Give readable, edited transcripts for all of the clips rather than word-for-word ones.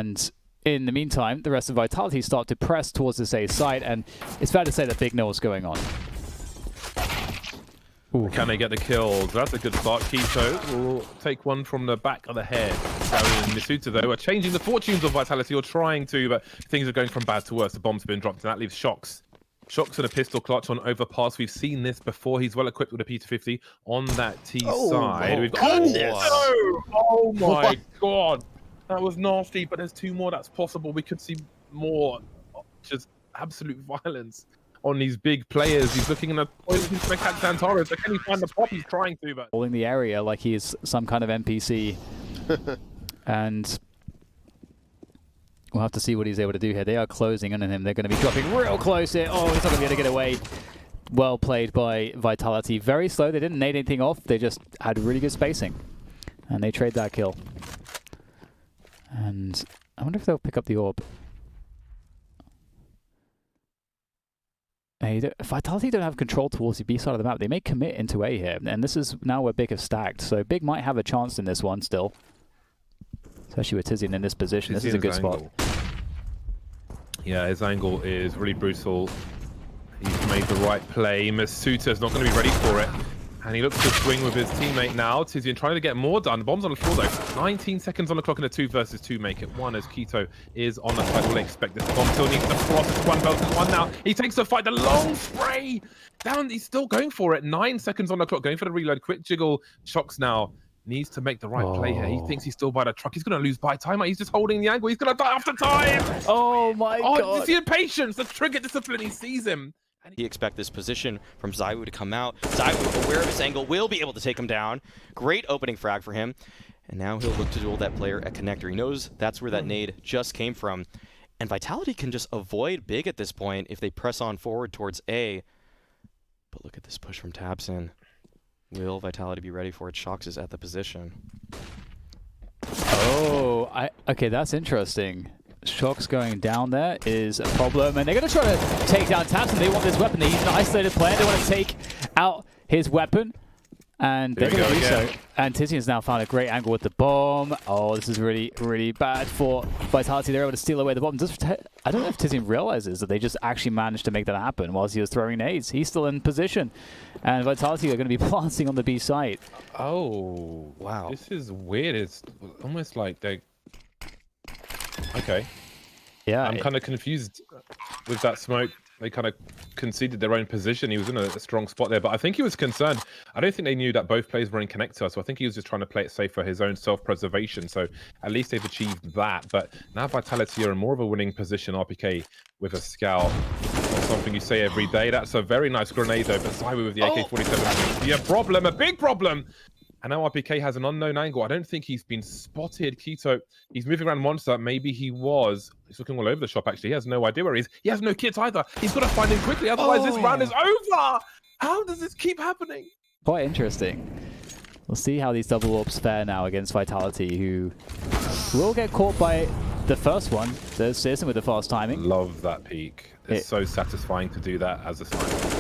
And in the meantime, the rest of Vitality start to press towards this A site, and it's fair to say that Big No is going on. Ooh. Can they get the kills? That's a good start. Keto will take one from the back of the head. Gary and Misuta, though, are changing the fortunes of Vitality, or trying to, but things are going from bad to worse. The bomb's been dropped, and that leaves Shox. Shox and a pistol clutch on Overpass. We've seen this before. He's well equipped with a P250 on that T side. We've got oh my god. That was nasty, but there's two more that's possible. We could see more just absolute violence on these big players. He's looking in the point to catch Santoro. So can he find the pop? He's trying to, but holding the area like he's some kind of NPC. And we'll have to see what he's able to do here. They are closing in on him. They're going to be dropping real close here. Oh, he's not going to be able to get away. Well played by Vitality. Very slow. They didn't nade anything off. They just had really good spacing. And they trade that kill. And I wonder if they'll pick up the orb. Vitality don't have control towards the B side of the map. They may commit into A here. And this is now where Big have stacked. So Big might have a chance in this one still. Especially with Tizian in this position. This is a good spot. Yeah, his angle is really brutal. He's made the right play. Masuta's not going to be ready for it. And he looks to swing with his teammate now. Tizian trying to get more done. The bomb's on the floor though. 19 seconds on the clock in a 2 versus 2 make it 1 as Keto is on the fight. We'll expect this. The bomb still needs to cross. It's 1 versus 1 now. He takes the fight. The long spray down. He's still going for it. 9 seconds on the clock. Going for the reload. Quick jiggle. Shox now. Needs to make the right play here. He thinks he's still by the truck. He's going to lose by time. He's just holding the angle. He's going to die after time. Oh my god. You see the patience, the trigger discipline. He sees him. You expect this position from ZywOo to come out. ZywOo, aware of his angle, will be able to take him down. Great opening frag for him. And now he'll look to duel that player at connector. He knows that's where that nade just came from. And Vitality can just avoid Big at this point if they press on forward towards A. But look at this push from tabseN. Will Vitality be ready for it? Shox is at the position. Oh, okay, that's interesting. Shox going down there is a problem, and they're going to try to take down tabseN. They want this weapon. They use an isolated player. They want to take out his weapon, and they're going to do so. And Tizian's now found a great angle with the bomb. Oh, this is really, really bad for Vitality. They're able to steal away the bomb. I don't know if Tizian realizes that they just actually managed to make that happen whilst he was throwing nades. He's still in position, and Vitality are going to be planting on the B site. Oh, wow. This is weird. It's almost like they... Okay. Yeah. I'm kind of confused with that smoke. They kind of conceded their own position. He was in a strong spot there, but I think he was concerned. I don't think they knew that both players were in connector, so I think he was just trying to play it safe for his own self-preservation. So at least they've achieved that. But now Vitality are in more of a winning position. RPK with a scout. That's something you say every day. That's a very nice grenade though, but ZywOo with the AK-47. Yeah, problem, a big problem. And now RPK has an unknown angle. I don't think he's been spotted. Keto, he's moving around Monster. Maybe he was. He's looking all over the shop, actually. He has no idea where he is. He has no kits either. He's got to find him quickly. Otherwise, this round is over. How does this keep happening? Quite interesting. We'll see how these double orbs fare now against Vitality, who will get caught by the first one. There's Searson with the fast timing. Love that peek. It's so satisfying to do that as a sniper.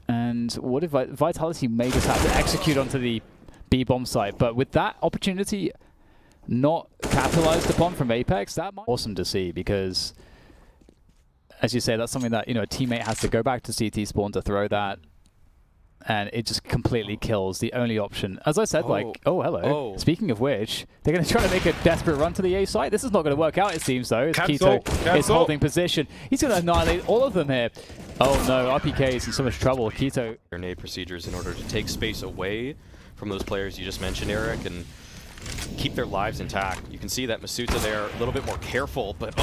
And what if Vitality may just have to execute onto the B-bomb site, but with that opportunity not capitalized upon from Apex, that might be awesome to see, because as you say, that's something that, you know, a teammate has to go back to CT spawn to throw that, and it just completely kills the only option. As I said, hello. Speaking of which, they're going to try to make a desperate run to the A site. This is not going to work out, it seems, though. Keto is holding position. He's going to annihilate all of them here. Oh no, RPK is in so much trouble. Keto. Grenade procedures in order to take space away from those players you just mentioned, Eric, and keep their lives intact. You can see that Masuta there a little bit more careful, but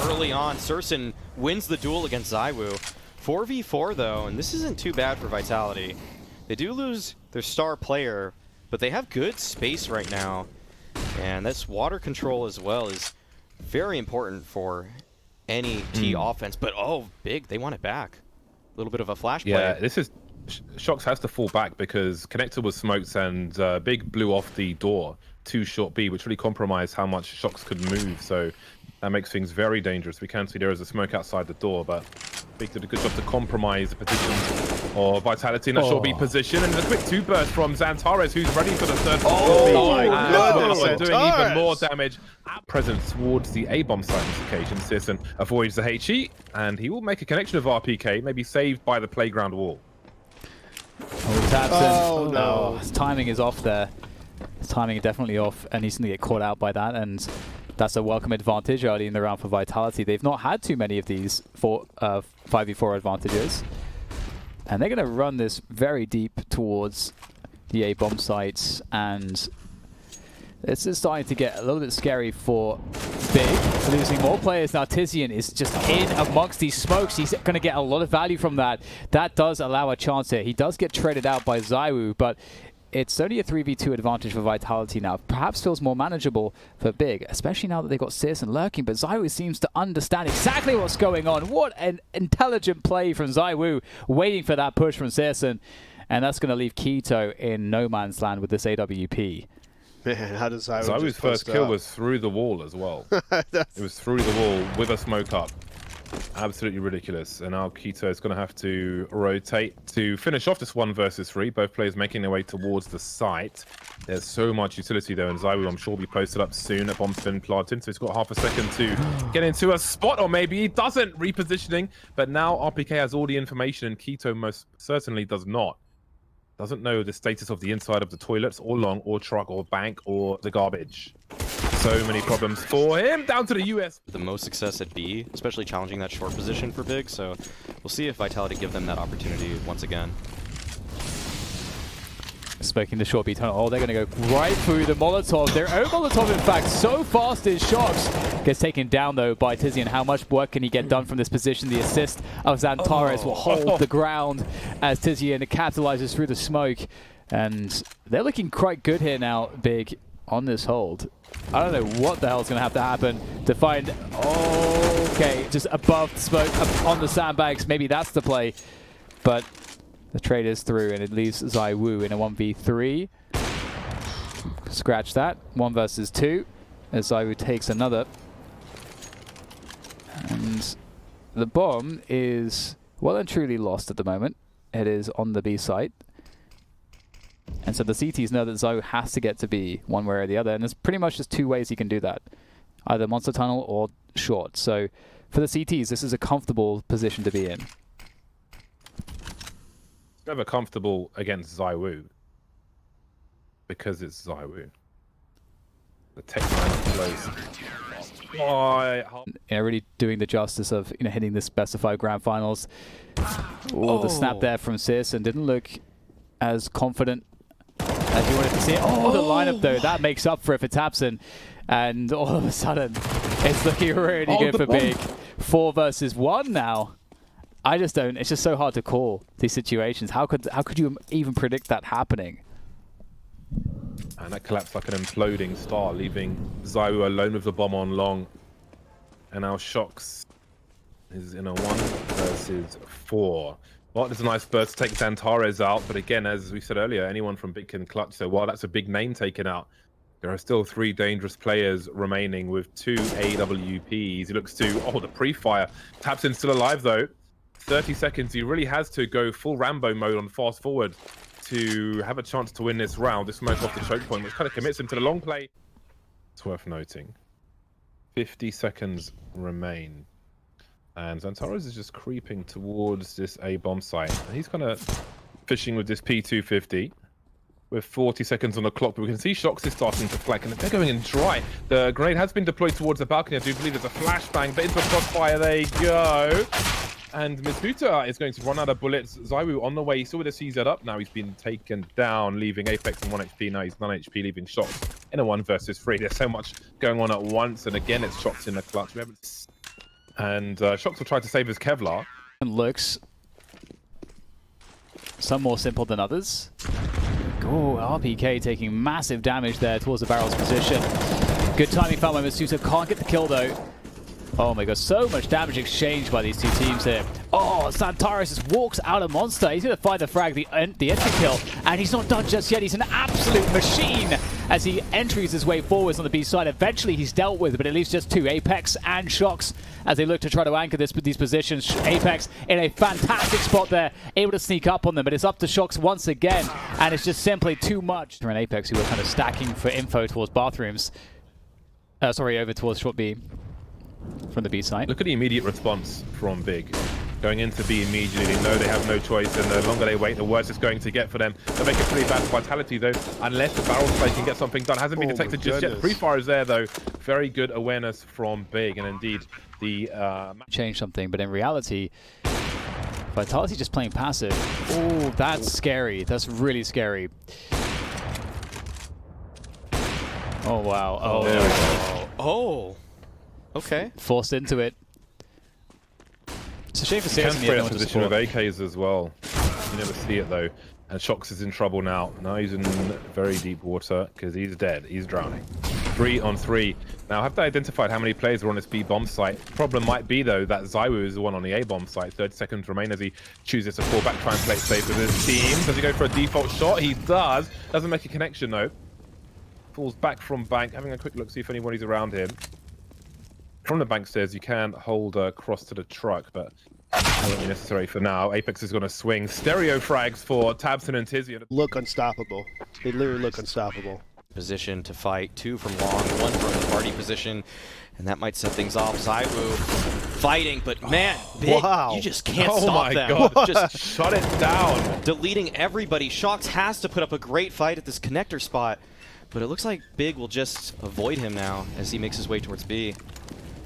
early on, Searson wins the duel against ZywOo. 4v4 though, and this isn't too bad for Vitality. They do lose their star player, but they have good space right now. And this water control as well is very important for any T offense. But Big, they want it back. A little bit of a flash play. Yeah, this is... Shox has to fall back because connector was smoked and Big blew off the door too short B, which really compromised how much Shox could move. So that makes things very dangerous. We can see there is a smoke outside the door, but Big did a good job to compromise the position of Vitality in that short B position. And a quick 2-burst from Xantares, who's ready for the third. Doing even more damage. Present towards the A-bomb site on this occasion. Sisson avoids the HE, and he will make a connection with RPK, maybe saved by the playground wall. Oh, taps in. Oh, no. His timing is off there. His timing is definitely off, and he's going to get caught out by that. And that's a welcome advantage early in the round for Vitality. They've not had too many of these 5v4 advantages. And they're going to run this very deep towards the A-bomb sites. And this is starting to get a little bit scary for Big. Losing more players now. Tizian is just in amongst these smokes. He's going to get a lot of value from that. That does allow a chance here. He does get traded out by ZywOo, but it's only a 3v2 advantage for Vitality now. Perhaps feels more manageable for Big, especially now that they've got Searson lurking. But ZywOo seems to understand exactly what's going on. What an intelligent play from ZywOo, waiting for that push from Searson. And that's going to leave Keto in no man's land with this AWP. Man, how does ZywOo's first kill was through the wall as well. It was through the wall with a smoke up. Absolutely ridiculous. And now Keto is going to have to rotate to finish off this 1 versus 3. Both players making their way towards the site. There's so much utility there, and ZywOo, I'm sure, will be posted up soon. A bomb's been planted, so he's got half a second to get into a spot, or maybe he doesn't. Repositioning, but now RPK has all the information, and Keto most certainly does not. Doesn't know the status of the inside of the toilets, or long, or truck, or bank, or the garbage. So many problems for him. Down to the US. The most success at B, especially challenging that short position for Big. So we'll see if Vitality give them that opportunity once again. Smoking the short B tunnel. Oh, they're going to go right through the Molotov. Their own Molotov, in fact, so fast is Shox. Gets taken down, though, by Tizian. How much work can he get done from this position? The assist of Xantares will hold the ground as Tizian capitalizes through the smoke. And they're looking quite good here now, Big, on this hold. I don't know what the hell's going to have to happen to find... Okay, just above the smoke, up on the sandbags. Maybe that's the play. But the trade is through, and it leaves ZywOo in a 1v3. Scratch that. 1 versus 2. As ZywOo takes another. And the bomb is well and truly lost at the moment. It is on the B site. And so the CTs know that ZywOo has to get to B one way or the other. And there's pretty much just 2 ways he can do that. Either monster tunnel or short. So for the CTs, this is a comfortable position to be in. Never comfortable against ZywOo because it's ZywOo. The tech line flows. Really doing the justice of hitting the specified grand finals. Oh, the snap there from Searson didn't look as confident as you wanted to see it. Oh, the lineup though, that makes up for it for Tapson. And all of a sudden, it's looking really good for Big. 4 versus 1 now. I just don't. It's just so hard to call these situations. How could you even predict that happening? And that collapsed like an imploding star, leaving ZywOo alone with the bomb on long. And now Shox is in a 1 versus 4. Well, there's a nice burst to take Xantares out, but again, as we said earlier, anyone from Big can clutch. So while that's a big name taken out, there are still 3 dangerous players remaining with 2 AWPs. He looks to the pre-fire. Tapson's still alive though. 30 seconds, he really has to go full Rambo mode on fast forward to have a chance to win this round. This smoke off the choke point, which kind of commits him to the long play. It's worth noting. 50 seconds remain. And Xantares is just creeping towards this A-bomb site. And he's kind of fishing with this P250. With 40 seconds on the clock, but we can see Shox is starting to flank, and they're going in dry. The grenade has been deployed towards the balcony. I do believe there's a flashbang, but into a crossfire they go. And Misuta is going to run out of bullets. ZywOo on the way. He saw the CZ up. Now he's been taken down, leaving Apex on 1 HP. Now he's 9 HP, leaving Shox in a 1 versus 3. There's so much going on at once. And again, it's Shox in the clutch. And Shox will try to save his Kevlar. And looks some more simple than others. Oh, RPK taking massive damage there towards the barrel's position. Good timing found by Misuta. Can't get the kill though. Oh my god, so much damage exchanged by these 2 teams here. Oh, Xantares just walks out a monster. He's going to find the frag, the entry kill, and he's not done just yet. He's an absolute machine as he entries his way forwards on the B side. Eventually he's dealt with, but it leaves just two, Apex and Shox, as they look to try to anchor these positions. Apex in a fantastic spot there, able to sneak up on them, but it's up to Shox once again, and it's just simply too much. And Apex, who were kind of stacking for info towards bathrooms, over towards short B from the B side. Look at the immediate response from Big. Going into B immediately, they know they have no choice, and the longer they wait, the worse it's going to get for them. They'll make it pretty bad for Vitality, though, unless the barrel play can get something done. Hasn't been detected just yet. The pre-fire is there, though. Very good awareness from Big, and indeed, the... change something, but in reality, Vitality just playing passive. Oh, that's scary. That's really scary. Oh, wow. Oh, there we go. Oh, okay. Forced into it. It's a shame for Can spray a position of with AKs as well. You never see it though. And Shox is in trouble now. Now he's in very deep water because he's dead. He's drowning. 3 on 3. Now, have they identified how many players are on this B bomb site? Problem might be though that Zywoo is the one on the A bomb site. 30 seconds remain as he chooses to fall back, try and play it safe with his team. Does he go for a default shot? He does. Doesn't make a connection though. Falls back from bank, having a quick look, see if anybody's around him. From the bank stairs, you can hold across to the truck, but not really necessary for now. Apex is going to swing. Stereo frags for Tabson and Tizzy. Look unstoppable. They literally look unstoppable. Position to fight, 2 from long, 1 from the party position, and that might set things off. Zywoo fighting, but man, Big, you just can't stop them. Oh my god, just shut it down. Deleting everybody. Shox has to put up a great fight at this connector spot, but it looks like Big will just avoid him now as he makes his way towards B.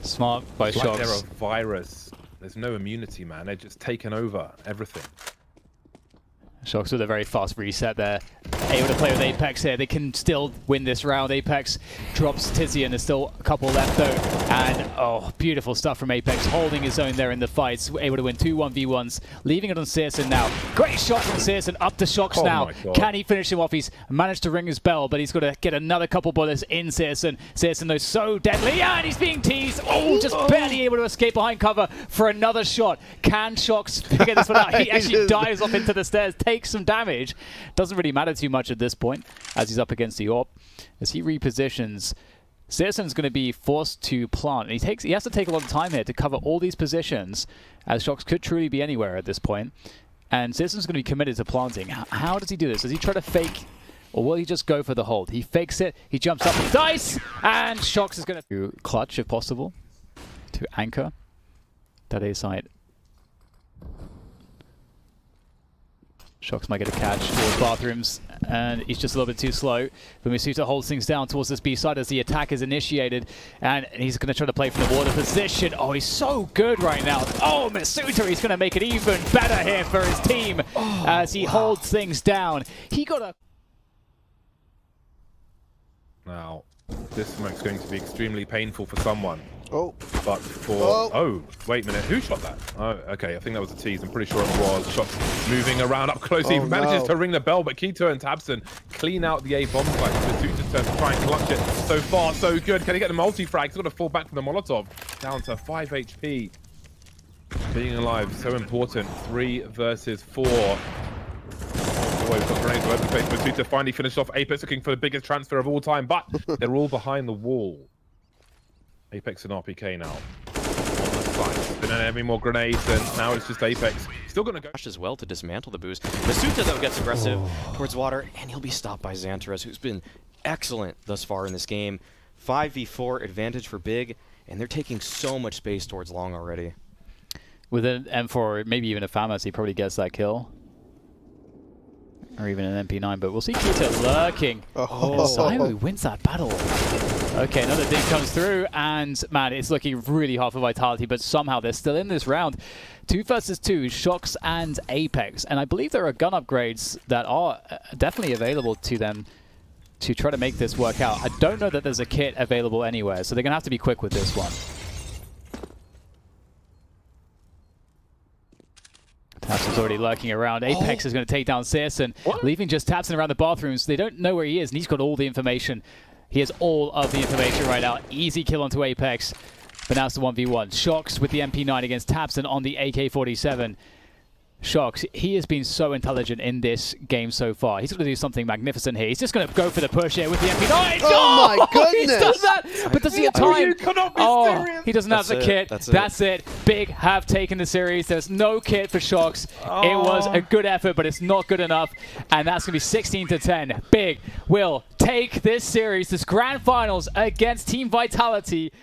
Smart by Shox. Like they're a virus. There's no immunity, man. They're just taking over everything. Shox with a very fast reset there. Able to play with Apex here. They can still win this round. Apex drops Tizzy, and there's still a couple left though. And oh, beautiful stuff from Apex, holding his own there in the fights. Able to win 2 1v1s, leaving it on Searson now. Great shot from Searson, up to Shox now. Can he finish him off? He's managed to ring his bell, but he's got to get another couple bullets in Searson. Searson though so deadly, and he's being teased. Oh, just barely able to escape behind cover for another shot. Can Shox figure this one out? He actually dives off into the stairs, takes some damage. Doesn't really matter too much at this point as he's up against the AWP. As he repositions, Searson's going to be forced to plant. And he has to take a lot of time here to cover all these positions, as Shox could truly be anywhere at this point. And Searson's going to be committed to planting. How does he do this? Does he try to fake, or will he just go for the hold? He fakes it, he jumps up and dice, and Shox is going to clutch if possible to anchor that A site. Shox might get a catch towards bathrooms, and he's just a little bit too slow. But Masuta holds things down towards this B side as the attack is initiated, and he's going to try to play from the water position. Oh, he's so good right now. Oh, Masuta, he's going to make it even better here for his team as he holds things down. He got a... Now, this smoke's going to be extremely painful for someone. Oh. But for... Oh, wait a minute. Who shot that? Oh, okay. I think that was a tease. I'm pretty sure it was. Shots moving around up close. He manages to ring the bell, but Kito and Tabson clean out the A bomb site. Masuta turns to try and clutch it. So far, so good. Can he get the multi-frag? He's got to fall back from the Molotov. Down to 5 HP. Being alive, so important. 3 versus 4. Oh, we've got grenades all over the place. Masuta finally finished off. Apex looking for the biggest transfer of all time, but they're all behind the wall. Apex and RPK now. On the side. They don't have any more grenades, and now it's just Apex. Still going to go. As well to dismantle the boost. Masuta, though, gets aggressive towards water, and he'll be stopped by Xantares, who's been excellent thus far in this game. 5v4 advantage for Big, and they're taking so much space towards long already. With an M4, maybe even a FAMAS, he probably gets that kill. Or even an MP9, but we'll see Kito lurking. Zywoo wins that battle. Okay, another dig comes through, and man, it's looking really hard for Vitality, but somehow they're still in this round. 2 versus 2, Shox and Apex. And I believe there are gun upgrades that are definitely available to them to try to make this work out. I don't know that there's a kit available anywhere, so they're going to have to be quick with this one. Tabson's already lurking around. Apex is going to take down Searson, leaving just Tabson around the bathrooms. They don't know where he is, and he's got all the information. He has all of the information right now. Easy kill onto Apex, but now it's the 1v1. Shox with the MP9 against Tabson on the AK-47. Shox, he has been so intelligent in this game so far. He's going to do something magnificent here. He's just going to go for the push here with the MP9. Oh my goodness! He's done that! But does he have time? Oh, he doesn't have the kit. That's it. Big have taken the series. There's no kit for Shox. It was a good effort, but it's not good enough. And that's going to be 16-10. Big will take this series, this grand finals against Team Vitality.